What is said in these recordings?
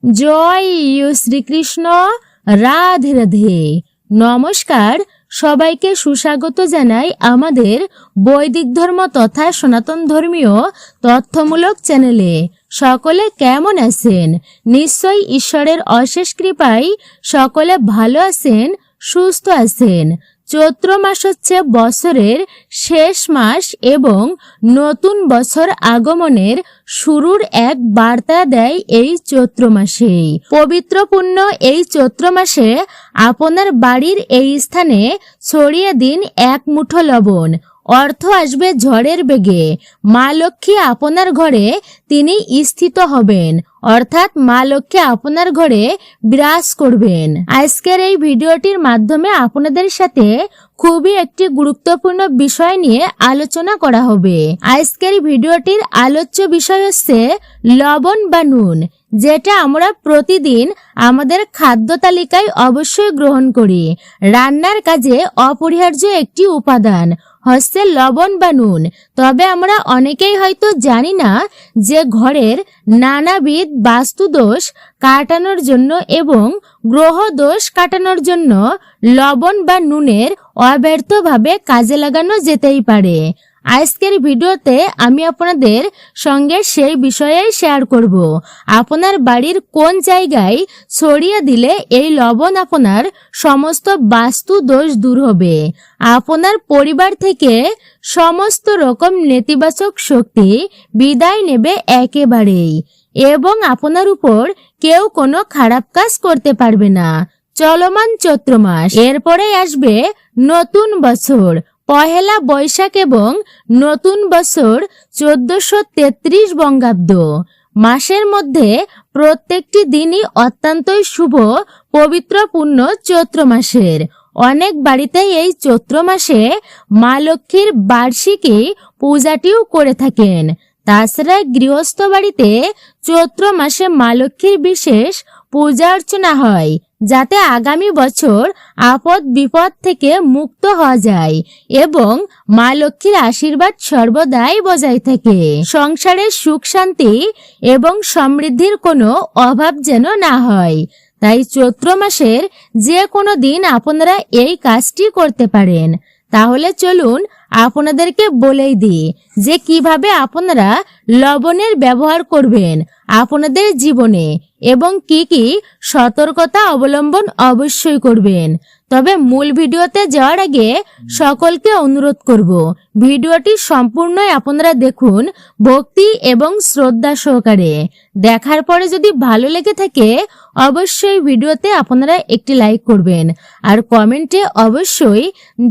জয় শ্রীকৃষ্ণ। রাধে রাধে। নমস্কার, সবাইকে সুস্বাগত জানাই আমাদের বৈদিক ধর্ম তথা সনাতন ধর্মীয় তথ্যমূলক চ্যানেলে। সকলে কেমন আছেন? নিশ্চয়ই ঈশ্বরের অশেষ কৃপায় সকলে ভালো আছেন, সুস্থ আছেন। চৈত্র মাস হচ্ছে বছরের শেষ মাস এবং নতুন বছর আগমনের শুরুর এক বার্তা দেয় এই চৈত্র মাসেই। পবিত্রপূর্ণ এই চৈত্র মাসে আপনার বাড়ির এই স্থানে ছড়িয়ে দিন এক মুঠো লবণ। অর্থ আসবে ঝড়ের বেগে। মা লক্ষ্মী আপনার ঘরে তিনি স্থিত হবেন, অর্থাৎ মা লক্ষ্মী আপনার ঘরে বিরাজ করবেন। আজকের এই ভিডিওটির মাধ্যমে আপনাদের সাথে খুবই একটি গুরুত্বপূর্ণ বিষয় নিয়ে আলোচনা করা হবে। আজকের ভিডিওটির আলোচ্য বিষয় হচ্ছে লবণ বা নুন, যেটা আমরা প্রতিদিন আমাদের খাদ্য তালিকায় অবশ্যই গ্রহণ করি। রান্নার কাজে অপরিহার্য একটি উপাদান হচ্ছে লবণ বা নুন। তবে আমরা অনেকেই হয়তো জানি না যে ঘরের নানাবিধ বাস্তু দোষ কাটানোর জন্য এবং গ্রহ দোষ কাটানোর জন্য লবণ বা নুনের অব্যর্থভাবে কাজে লাগানো যেতেই পারে। আজকের ভিডিওতে আমি আপনাদের সঙ্গে সেই বিষয়েই শেয়ার করব। আপনার বাড়ির কোন জায়গায় ছড়িয়ে দিলে এই লবণ আপনার সমস্ত বাস্তু দোষ দূর হবে, আপনার পরিবার থেকে সমস্ত রকম নেতিবাচক শক্তি বিদায় নেবে একেবারেই, এবং আপনার উপর কেউ কোনো খারাপ কাজ করতে পারবে না। চলমান চৈত্র মাস, এরপরে আসবে নতুন বছর পহেলা বৈশাখ এবং নতুন বছর 1433 বঙ্গাব্দ। মাসের মধ্যে প্রত্যেকটি দিনই অত্যন্তই শুভ পবিত্রপূর্ণ চৈত্র মাসের। অনেক বাড়িতেই এই চৈত্র মাসে মা লক্ষ্মীর বার্ষিকী পূজাটিও করে থাকেন। তাছাড়া গৃহস্থ বাড়িতে চৈত্র মাসে মা লক্ষ্মীর বিশেষ পূজা অর্চনা হয়, যাতে আগামী বছর আপদ বিপদ থেকে মুক্ত হওয়া যায় এবং মা লক্ষ্মীর আশীর্বাদ সর্বদাই বজায় থাকে। সংসারে সুখ শান্তি এবং সমৃদ্ধির কোনো অভাব যেন না হয়। তাই চৈত্র মাসের যে কোনো দিন আপনারা এই কাজটি করতে পারেন। তাহলে চলুন আপনাদেরকে বলেই দিই যে কিভাবে আপনারা লবণের ব্যবহার করবেন আপনাদের জীবনে এবং কি কি সতর্কতা অবলম্বন অবশ্যই করবেন। তবে মূল ভিডিওতে যাওয়ার আগে সকলকে অনুরোধ করব, ভিডিওটি সম্পূর্ণই আপনারা দেখুন ভক্তি এবং শ্রদ্ধা সহকারে। দেখার পরে যদি ভালো লেগে থাকে অবশ্যই ভিডিওতে আপনারা একটি লাইক করবেন আর কমেন্টে অবশ্যই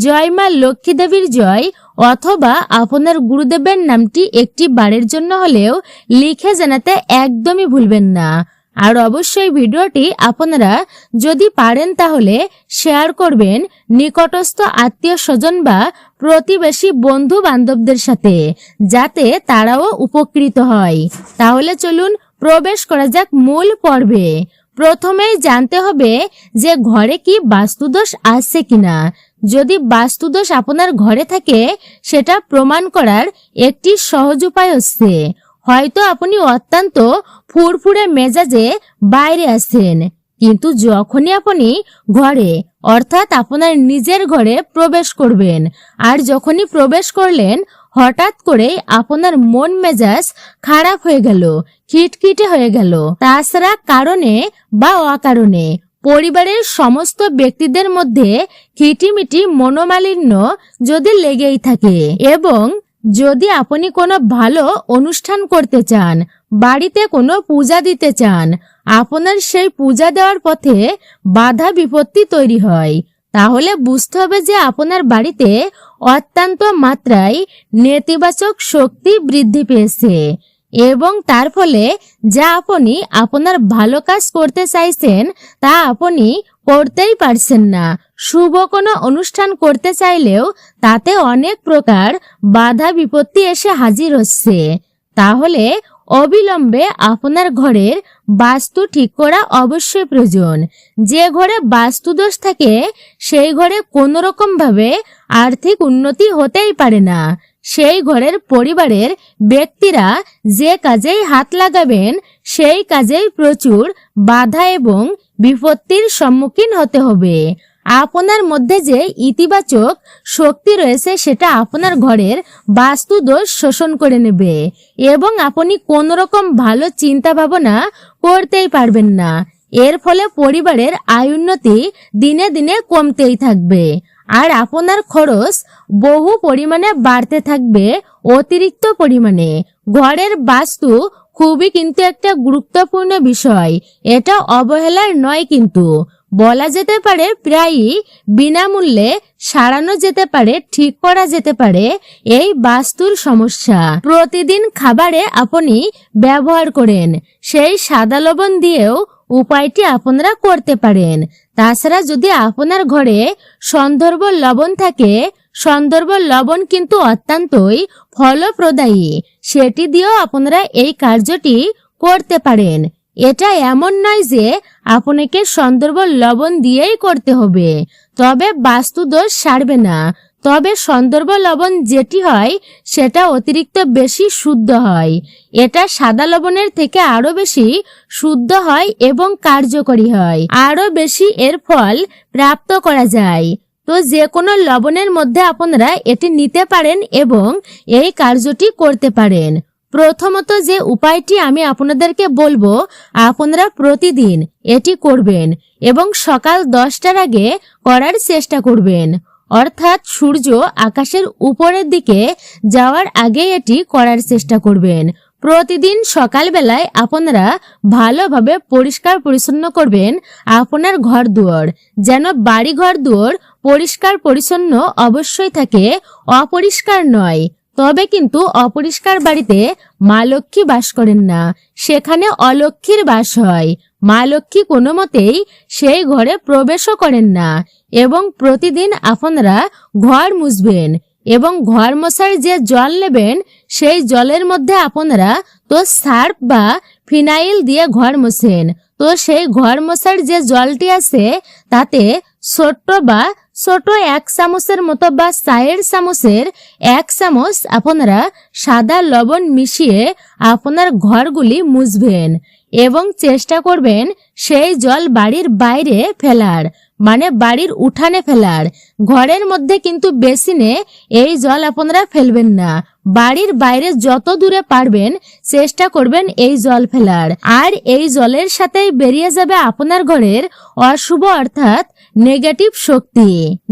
জয় মা লক্ষ্মী দেবীর জয় অথবা আপনার গুরুদেবের নামটি একটি বারের জন্য হলেও লিখে জানাতে একদমই ভুলবেন না। আর অবশ্যই ভিডিওটি আপনারা যদি পারেন তাহলে শেয়ার করবেন নিকটস্থ আত্মীয় স্বজন বা প্রতিবেশী বন্ধু বান্ধবদের সাথে, যাতে তারাও উপকৃত হয়। তাহলে চলুন প্রবেশ করা যাক মূল পর্বে। প্রথমেই জানতে হবে যে ঘরে কি বাস্তুদোষ আছে কিনা। যদি বাস্তুদোষ আপনার ঘরে থাকে সেটা প্রমাণ করার একটি সহজ উপায় হচ্ছে, হয়তো আপনি অত্যন্ত ফুরফুরে মেজাজে বাইরে আছেন, কিন্তু যখনই আপনি ঘরে অর্থাৎ আপনার নিজের ঘরে প্রবেশ করবেন আর যখনই প্রবেশ করলেন হঠাৎ করে আপনার মন মেজাজ খারাপ হয়ে গেল, খিটখিটে হয়ে গেল। তাছাড়া কারণে বা অকারণে পরিবারের সমস্ত ব্যক্তিদের মধ্যে খিটিমিটি মনোমালিন্য যদি লেগেই থাকে এবং যদি আপনি কোনো ভালো অনুষ্ঠান করতে চান, বাড়িতে কোনো পূজা দিতে চান, আপনার সেই পূজা দেওয়ার পথে বাধা বিপত্তি তৈরি হয়, তাহলে বুঝতে হবে যে আপনার বাড়িতে অত্যন্ত মাত্রায় নেতিবাচক শক্তি বৃদ্ধি পেয়েছে এবং তার ফলে যা আপনি আপনার ভালো কাজ করতে চাইছেন তা আপনি করতেই পারছেন না। শুভ কোনো অনুষ্ঠান করতে চাইলেও তাতে অনেক প্রকার বাধা বিপত্তি এসে হাজির হচ্ছে। তাহলে অবিলম্বে আপনার ঘরের বাস্তু ঠিক করা অবশ্যই প্রয়োজন। যে ঘরে বাস্তু দোষ থাকে সেই ঘরে কোনো রকম ভাবে আর্থিক উন্নতি হতেই পারে না। সেই ঘরের পরিবারের ব্যক্তিরা যে কাজেই হাত লাগাবেন সেই কাজেই প্রচুর বাধা এবং বিপত্তির সম্মুখীন হতে হবে। আপনার মধ্যে যে ইতিবাচক শক্তি রয়েছে সেটা আপনার ঘরের বাস্তু দোষ শোষণ করে নেবে এবং আপনি কোনো রকম ভালো চিন্তা ভাবনা করতেই পারবেন না। এর ফলে পরিবারের আয় উন্নতি দিনে দিনে কমতেই থাকবে আর আপনার খরচ বহু পরিমাণে বাড়তে থাকবে, অতিরিক্ত পরিমাণে। ঘরের বাস্তু খুবই কিন্তু একটা গুরুত্বপূর্ণ বিষয়, এটা অবহেলার নয়। কিন্তু বলা যেতে পারে প্রায়ই বিনামূল্যে সারানো যেতে পারে, ঠিক করা যেতে পারে এই বাস্তুর সমস্যা। প্রতিদিন খাবারে আপনি ব্যবহার করেন সেই সাদা লবণ দিয়েও উপায়টি আপনারা করতে পারেন। তাছাড়া যদি আপনার ঘরে সন্দর্ভ লবণ থাকে, সন্দর্ভ লবণ কিন্তু অত্যন্তই ফলপ্রদায়ী, সেটি দিয়েও আপনারা এই কার্যটি করতে পারেন। এটা এমন নয় যে আপনাকে সন্দর্ভ লবণ দিয়েই করতে হবে, তবে বাস্তু দোষ সারবে না। তবে সন্দর্ভ লবণ যেটি হয় সেটা অতিরিক্ত বেশি শুদ্ধ হয়। এটা সাদা লবণের থেকে আরো বেশি শুদ্ধ হয় এবং কার্যকরী হয়, আরো বেশি এর ফল প্রাপ্ত করা যায়। তো যে কোনো লবণের মধ্যে আপনারা এটি নিতে পারেন এবং এই কার্যটি করতে পারেন। প্রথমত যে উপায়টি আমি আপনাদেরকে বলবো, আপনারা প্রতিদিন এটি করবেন এবং সকাল 10টার আগে করার চেষ্টা করবেন, অর্থাৎ সূর্য আকাশের উপরের দিকে যাওয়ার আগে এটি করার চেষ্টা করবেন। প্রতিদিন সকালবেলায় আপনারা ভালোভাবে পরিষ্কার পরিচ্ছন্ন করবেন আপনার ঘর দুয়ার, যেন বাড়ি ঘর দুয়ার পরিষ্কার পরিচ্ছন্ন অবশ্যই থাকে, অপরিষ্কার নয়। তবে কিন্তু অপরিষ্কার বাড়িতে মা লক্ষ্মী বাস করেন না, সেখানে অলক্ষ্মীর বাস হয়। মা লক্ষ্মী কোনো মতেই সেই ঘরে প্রবেশও করেন না। এবং প্রতিদিন আপনারা ঘর মুছবেন এবং ঘর মোছার যে জল নেবেন সেই জলের মধ্যে আপনারা তো সার্ফ বা ফিনাইল দিয়ে ঘর মোছেন, তো সেই ঘর মোছার যে জলটি আছে তাতে ছোট 1 চামচের মতো বা 4 চামচের 1 চামচ আপনারা সাদা লবণ মিশিয়ে আপনার ঘরগুলি মুছবেন এবং চেষ্টা করবেন সেই জল বাড়ির বাইরে ফেলার, মানে বাড়ির উঠানে ফেলার। ঘরের মধ্যে কিন্তু বেসিনে এই জল আপনারা ফেলবেন না, বাড়ির বাইরে যত দূরে পারবেন চেষ্টা করবেন এই জল ফেলার। আর এই জলের সাথেই বেরিয়ে যাবে আপনার ঘরের অশুভ অর্থাৎ নেগেটিভ শক্তি,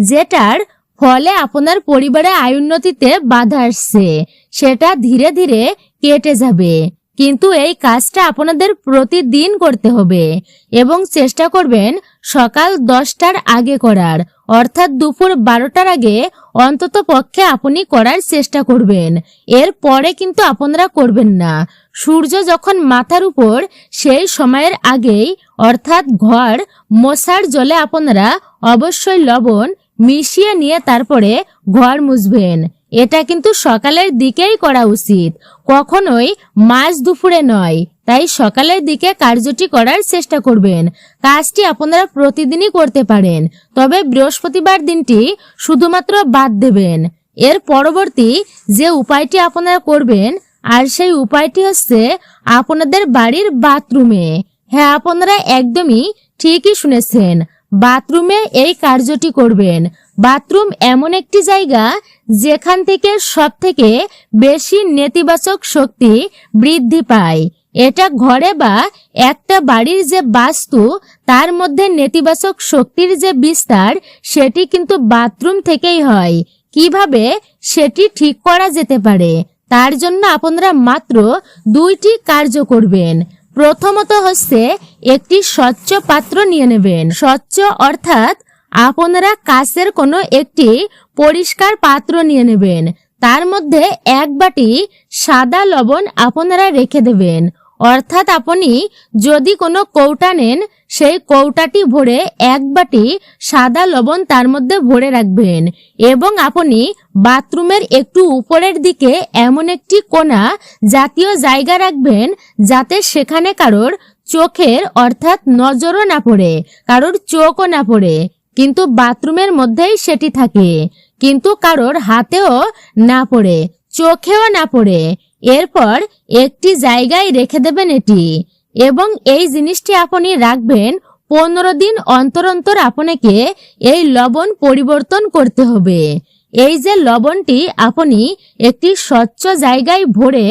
যেটার ফলে আপনার পরিবারে আয় উন্নতিতে বাধা আসছে, সেটা ধীরে ধীরে কেটে যাবে। কিন্তু এই কাজটা আপনাদের প্রতিদিন করতে হবে এবং চেষ্টা করবেন সকাল 10টার আগে করার, অর্থাৎ দুপুর 12টার আগে অন্তত পক্ষে আপনি করার চেষ্টা করবেন। এর পরে কিন্তু আপনারা করবেন না। সূর্য যখন মাথার উপর সেই সময়ের আগেই, অর্থাৎ ঘর মোছার জলে আপনারা অবশ্যই লবণ মিশিয়ে নিয়ে তারপরে ঘর মুছবেন। এটা কিন্তু সকালের দিকেই করা উচিত, কখনোই মাঝ দুপুরে নয়। তাই সকালের দিকে কার্যটি করার চেষ্টা করবেন। কাজটি আপনারা প্রতিদিনই করতে পারেন, তবে বৃহস্পতিবার দিনটি শুধুমাত্র বাদ দেবেন। এর পরবর্তী যে উপায়টি আপনারা করবেন, আর সেই উপায়টি হচ্ছে আপনাদের বাড়ির বাথরুমে। হ্যাঁ, আপনারা একদমই ঠিকই শুনেছেন, বাথরুমে এই কার্যটি করবেন। বাথরুম এমন একটি জায়গা যেখান থেকে সব থেকে বেশি নেতিবাচক শক্তি বৃদ্ধি পায়। এটা ঘরে বা একটা বাড়ির যে বাস্তু তার মধ্যে নেতিবাচক শক্তির যে বিস্তার সেটি কিন্তু বাথরুম থেকেই হয়। কিভাবে সেটি ঠিক করা যেতে পারে তার জন্য আপনারা মাত্র 2টি কার্য করবেন। প্রথমত হচ্ছে একটি স্বচ্ছ পাত্র নিয়ে নেবেন। স্বচ্ছ অর্থাৎ আপনারা কাচের কোনো একটি পরিষ্কার পাত্র নিয়ে নেবেন, তার মধ্যে 1 বাটি সাদা লবণ আপনারা রেখে দেবেন। অর্থাৎ আপনি যদি কোনো কৌটা নেন সেই কৌটাটি ভরে 1 বাটি সাদা লবণ তার মধ্যে ভরে রাখবেন এবং আপনি বাথরুমের একটু উপরের দিকে এমন একটি কোণা জাতীয় জায়গা রাখবেন যাতে সেখানে কারোর চোখের অর্থাৎ নজরও না পড়ে, কারোর চোখও না পড়ে, কিন্তু বাথরুমের মধ্যেই সেটি থাকে, কিন্তু কারোর হাতেও না পড়ে, চোখেও না পড়ে। এরপর একটি জায়গায় রেখে দেবেন এটি এবং এই জিনিসটি আপনি রাখবেন 15 দিন অন্তর অন্তর আপনাকে এই লবণ পরিবর্তন করতে হবে। এই যে লবণটি আপনি একটি স্বচ্ছ জায়গায় ভরে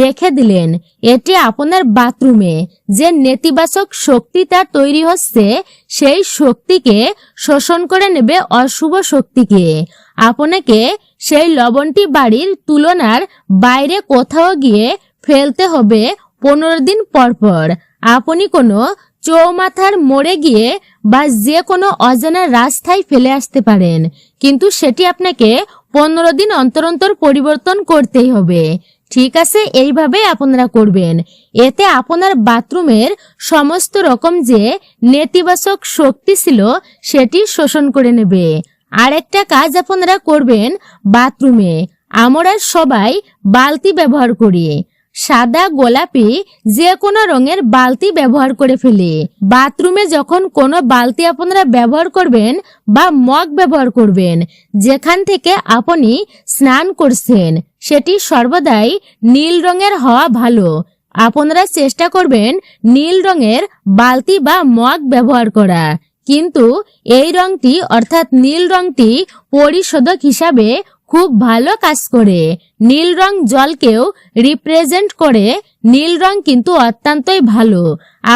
রেখে দিলেন, এটি আপনার বাথরুমে যে নেতিবাচক শক্তিটা তৈরি হচ্ছে সেই শক্তিকে শোষণ করে নেবে, অশুভ শক্তিকে। আপনাকে সেই লবণটি বাড়ির তুলনার বাইরে কোথাও গিয়ে ফেলতে হবে 15 দিন পর পর। আপনি কোনো চৌমাথার মোড়ে গিয়ে বা যে কোনো অজানা রাস্তায় ফেলে আসতে পারেন, কিন্তু সেটি আপনাকে 15 দিন অন্তর অন্তর পরিবর্তন করতেই হবে। ঠিক আছে, এইভাবে আপনারা করবেন। এতে আপনার বাথরুমের সমস্ত রকম যে নেতিবাচক শক্তি ছিল সেটি শোষণ করে নেবে। আরেকটা কাজ আপনারা করবেন, বাথরুমে আমরা সবাই বালতি ব্যবহার করি, সাদা গোলাপি যে কোনো রঙের বালতি ব্যবহার করে ফেলি। বাথরুমে যখন কোনো বালতি আপনারা ব্যবহার করবেন বা মগ ব্যবহার করবেন, যেখান থেকে আপনি স্নান করছেন সেটি সর্বদাই নীল রঙের হওয়া ভালো। আপনারা চেষ্টা করবেন নীল রঙের বালতি বা মগ ব্যবহার করা। কিন্তু এই রংটি অর্থাৎ নীল রংটি পরিশোধক হিসাবে খুব ভালো কাজ করে। নীল রং জলকেও রিপ্রেজেন্ট করে। নীল রং কিন্তু অত্যন্তই ভালো,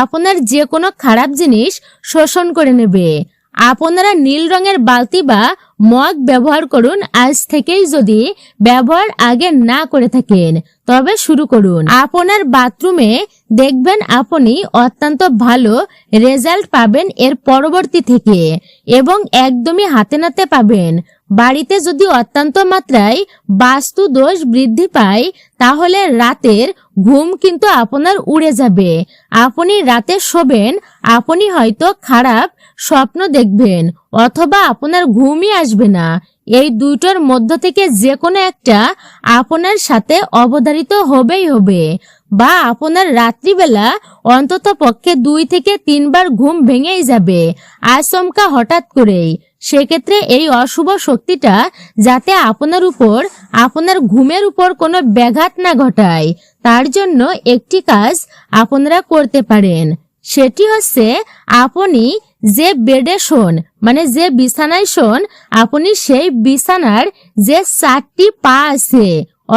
আপনার যে কোনো খারাপ জিনিস শোষণ করে নেবে। আপনারা নীল রঙের বালতি বা মগ ব্যবহার করুন আজ থেকেই। যদি ব্যবহার আগে না করে থাকেন তবে শুরু করুন। আপনার বাথরুমে দেখবেন আপনি অত্যন্ত ভালো রেজাল্ট পাবেন এর পরবর্তী থেকে, এবং একদমই হাতে নাতে পাবেন। বাড়িতে যদি অত্যন্ত মাত্রায় বাস্তু দোষ বৃদ্ধি পায় তাহলে রাতের ঘুম কিন্তু আপনার উড়ে যাবে। আপনি রাতে শোবেন, আপনি হয়তো খারাপ স্বপ্ন দেখবেন অথবা আপনার ঘুমই আসবে না। এই দুইটার মধ্য থেকে যে কোনো একটা আপনার সাথে অবধারিত হবেই হবে। বা আপনার রাত্রিবেলা অন্তত পক্ষে 2 থেকে 3 বার ঘুম ভেঙেই যাবে আচমকা হঠাৎ করেই। সেক্ষেত্রে এই অশুভ শক্তিটা যাতে আপনার উপর, আপনার ঘুমের উপর কোনো ব্যাঘাত না ঘটায়, তার জন্য একটি কাজ আপনারা করতে পারেন। সেটি হচ্ছে আপনি যে বেডে শোন, মানে যে বিছানায় শোন, আপনি সেই বিছানার যে 4টি পা আছে,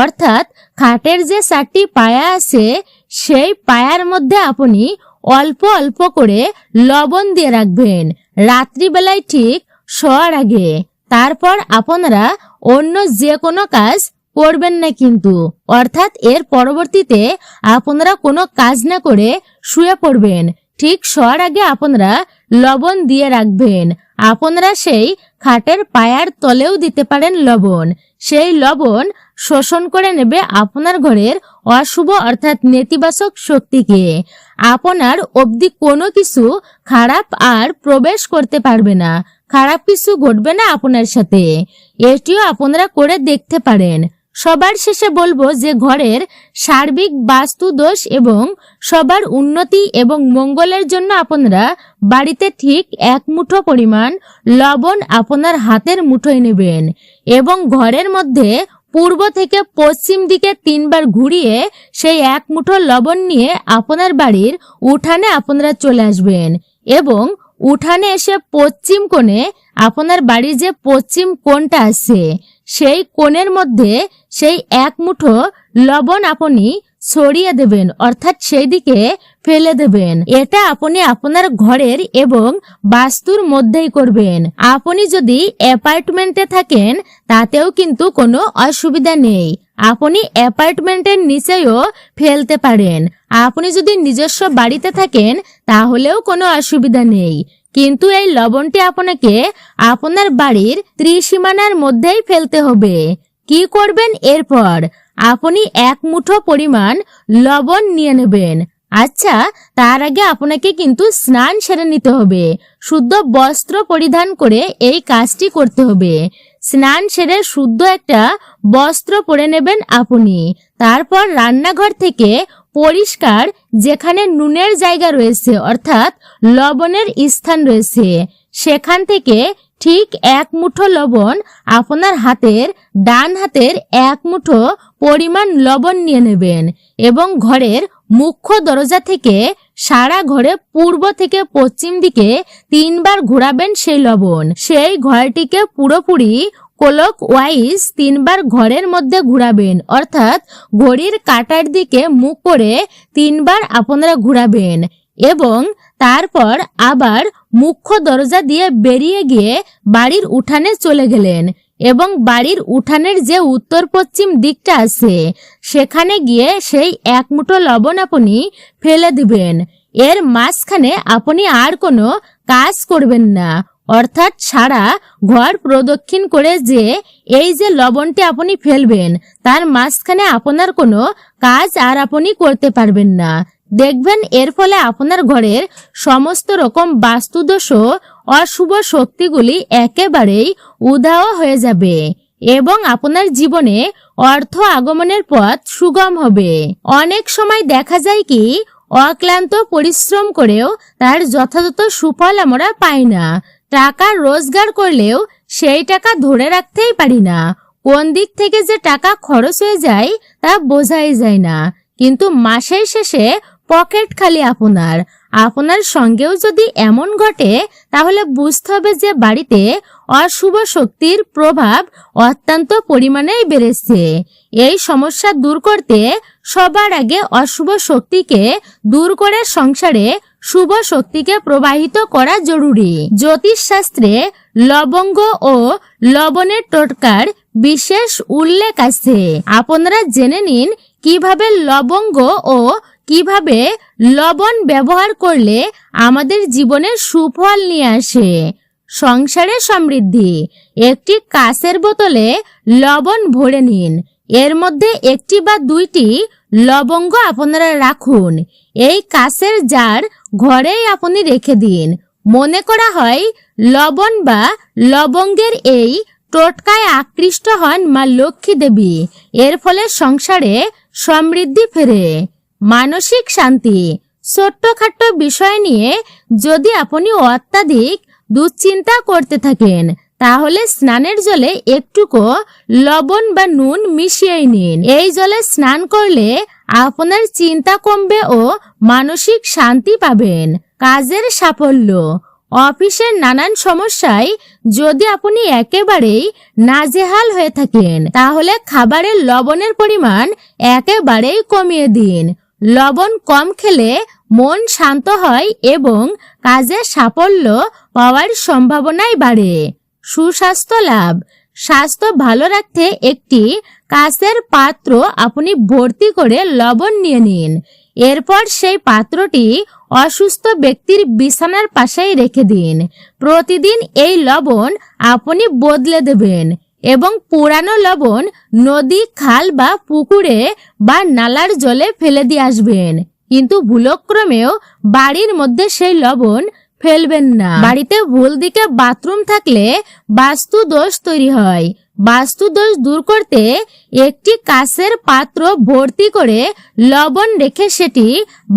অর্থাৎ খাটের যে 4টি পায়া আছে, সেই পায়ার মধ্যে আপনি অল্প অল্প করে লবণ দিয়ে রাখবেন রাত্রিবেলায় ঠিক শোয়ার আগে। তারপর আপনারা অন্য যে কোনো কাজ করবেন না কিন্তু, অর্থাৎ এর পরবর্তীতে আপনারা কোনো কাজ না করে শুয়ে পড়বেন। ঠিক শোয়ার আগে আপনারা লবণ দিয়ে রাখবেন। আপনারা সেই খাটের পায়ার তলেও দিতে পারেন লবণ। সেই লবণ শোষণ করে নেবে আপনার ঘরের অশুভ অর্থাৎ নেতিবাচক শক্তিকে। আপনার অবধি কোনো কিছু খারাপ আর প্রবেশ করতে পারবে না, খারাপ কিছু ঘটবে না আপনার সাথে। এটিও আপনারা করে দেখতে পারেন। সবার শেষে বলবো যে ঘরের সার্বিক বাস্তু দোষ এবং সবার উন্নতি এবং মঙ্গলের জন্য আপনারা বাড়িতে ঠিক 1 মুঠো পরিমাণ লবণ আপনার হাতের মুঠোয় নেবেন এবং ঘরের মধ্যে পূর্ব থেকে পশ্চিম দিকে 3 বার ঘুরিয়ে সেই 1 মুঠো লবণ নিয়ে আপনার বাড়ির উঠানে আপনারা চলে আসবেন এবং উঠানে এসে পশ্চিম কোণে, আপনার বাড়ির যে পশ্চিম কোণটা আছে সেই কোণের মধ্যে সেই 1 মুঠো লবণ আপনি ছড়িয়ে দেবেন, অর্থাৎ সেই দিকে ফেলে দেবেন। এটা আপনি আপনার ঘরের এবং বাস্তুর মধ্যেই করবেন। আপনি যদি অ্যাপার্টমেন্টে থাকেন তাতেও কিন্তু কোনো অসুবিধা নেই, আপনি অ্যাপার্টমেন্টের নিচেও ফেলতে পারেন। আপনি যদি নিজস্ব বাড়িতে থাকেন তাহলেও কোনো অসুবিধা নেই, কিন্তু এই লবণটি আপনাকে আপনার বাড়ির ত্রিসীমানার মধ্যেই ফেলতে হবে। কি করবেন এরপর? আপনি 1 মুঠো পরিমাণ লবণ নিয়ে নেবেন। আচ্ছা, তার আগে আপনাকে কিন্তু স্নান সেরে নিতে হবে। শুদ্ধ বস্ত্র পরিধান করে এই কাজটি করতে হবে। স্নান সেরে শুদ্ধ একটা বস্ত্র পরে নেবেন আপনি। তারপর রান্নাঘর থেকে পরিষ্কার যেখানে নুনের জায়গা রয়েছে অর্থাৎ লবণের স্থান রয়েছে সেখান থেকে ঠিক 1 মুঠো লবণ আপনার হাতের ডান হাতের 1 মুঠো পরিমাণ লবণ নিয়ে নেবেন এবং ঘরের মুখ্য দরজা থেকে সারা ঘরে পূর্ব থেকে পশ্চিম দিকে 3 বার ঘোরাবেন সেই লবণ। সেই ঘরটিকে পুরোপুরি ক্লক ওয়াইজ 3 বার ঘরের মধ্যে ঘুরাবেন, অর্থাৎ ঘড়ির কাঁটার দিকে মুখ করে 3 বার আপনারা ঘুরাবেন এবং তারপর আবার মুখ্য দরজা দিয়ে বেরিয়ে গিয়ে বাড়ির উঠানে চলে গেলেন এবং বাড়ির উঠানের যে উত্তর পশ্চিম দিকটা আছে সেখানে গিয়ে সেই 1 মুঠো লবণ আপনি ফেলে দিবেন। এর মাঝখানে আপনি আর কোনো কাজ করবেন না, অর্থাৎ সারা ঘর প্রদক্ষিণ করে যে এই যে লবণটি আপনি ফেলবেন তার মাঝখানে আপনার কোনো কাজ আর আপনি করতে পারবেন না। দেখবেন এর ফলে আপনার ঘরের সমস্ত রকম বাস্তুদোষ ও অশুভ শক্তিগুলি একেবারেই উধাও হয়ে যাবে এবং আপনার জীবনে অর্থ আগমনের পথ সুগম হবে। অনেক সময় দেখা যায় কি অক্লান্ত পরিশ্রম করেও তার যথাযথ সুফল আমরা পাই না। টাকা রোজগার করলেও সেই টাকা ধরে রাখতেই পারি না। কোন দিক থেকে যে টাকা খরচ হয়ে যায় তা বোঝাই যায় না, কিন্তু মাসের শেষে পকেট খালি আপনার সঙ্গেও যদি এমন ঘটে তাহলে বুঝতে হবে যে বাড়িতে অশুভ শক্তির প্রভাব অত্যন্ত পরিমাণেই বেড়েছে। এই সমস্যা দূর করতে সবার আগে অশুভ শক্তিকে দূর করে সংসারে শুভ শক্তিকে প্রবাহিত করা জরুরি। জ্যোতিষ শাস্ত্রে লবঙ্গ ও লবণের টোটকার বিশেষ উল্লেখ আছে। আপনারা জেনে নিন কিভাবে লবঙ্গ ও কিভাবে লবণ ব্যবহার করলে আমাদের জীবনে সুফল নিয়ে আসে। সংসারে সমৃদ্ধি। একটি কাঁচের বোতলে লবণ ভরে নিন, এর মধ্যে 1টি বা 2টি লবঙ্গ আপনারা রাখুন। এই কাঁচের জার ঘরেই আপনি রেখে দিন। মনে করা হয় লবণ বা লবঙ্গের এই টোটকায় আকৃষ্ট হন মা লক্ষ্মী দেবী। এর ফলে সংসারে সমৃদ্ধি ফেরে। মানসিক শান্তি। ছোট্টখাট্ট বিষয় নিয়ে যদি আপনি অত্যাধিক দুশ্চিন্তা করতে থাকেন তাহলে স্নানের জলে একটুকু লবণ বা নুন মিশিয়ে নিন। এই জলে স্নান করলে আপনার চিন্তা কমবে ও মানসিক শান্তি পাবেন। কাজের সাফল্য। অফিসের নানান সমস্যায় যদি আপনি একেবারেই নাজেহাল হয়ে থাকেন তাহলে খাবারের লবণের পরিমাণ একেবারেই কমিয়ে দিন। লবণ কম খেলে মন শান্ত হয় এবং কাজে সাফল্য পাওয়ার সম্ভাবনাই বাড়ে। সুস্বাস্থ্য লাভ। স্বাস্থ্য ভালো রাখতে একটি কাঁচের পাত্র আপনি ভর্তি করে লবণ নিয়ে নিন। এরপর সেই পাত্রটি অসুস্থ ব্যক্তির বিছানার পাশেই রেখে দিন। প্রতিদিন এই লবণ আপনি বদলে দেবেন এবং পুরানো লবণ নদী, খাল বা পুকুরে বা নালার জলে ফেলে দিয়ে আসবেন, কিন্তু ভুলক্রমেও বাড়ির মধ্যে সেই লবণ ফেলবেন না। বাড়িতে ভুল দিকে বাথরুম থাকলে বাস্তু দোষ তৈরি হয়। বাস্তু দোষ দূর করতে একটি কাঁচের পাত্র ভর্তি করে লবণ রেখে সেটি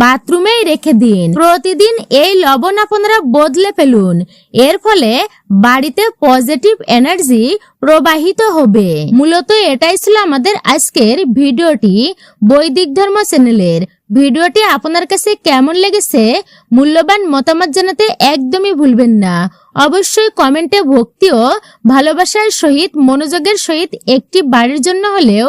বাথরুমেই রেখে দিন। প্রতিদিন এই লবণ আপনারা বদলে ফেলুন। এর ফলে বাড়িতে পজিটিভ এনার্জি প্রবাহিত হবে। মূলত এটাই ছিল আমাদের আজকের ভিডিওটি বৈদিক ধর্ম চ্যানেলের। ভিডিওটি আপনার কাছে কেমন লেগেছে মূল্যবান মতামত জানাতে একদমই ভুলবেন না। অবশ্যই কমেন্টে ভক্তি ও ভালোবাসার সহিত মনোযোগের সহিত একটি বারের জন্য হলেও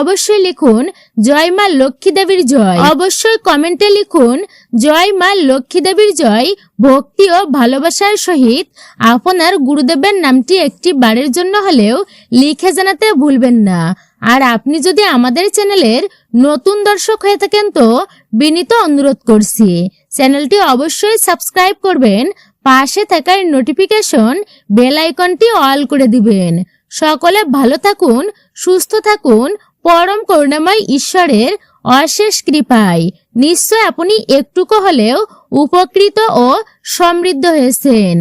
অবশ্যই লিখুন জয় মা লক্ষ্মী দেবীর জয়। অবশ্যই কমেন্টে লিখুন জয় মা লক্ষ্মী দেবীর জয়। ভক্তি ও ভালোবাসার সহিত আপনার গুরুদেবের নামটি একটি বারের জন্য হলেও লিখে জানাতে ভুলবেন না। আর আপনি যদি আমাদের চ্যানেলের নতুন দর্শক হয়ে থাকেন তো বিনীত অনুরোধ করছি চ্যানেলটি অবশ্যই সাবস্ক্রাইব করবেন, পাশে থাকার নোটিফিকেশন বেল আইকনটি অল করে দিবেন। সকলে ভালো থাকুন, সুস্থ থাকুন, পরম করুণাময় ঈশ্বরের অশেষ কৃপায় নিশ্চয় আপনি একটুকু হলেও উপকৃত ও সমৃদ্ধ হয়েছেন।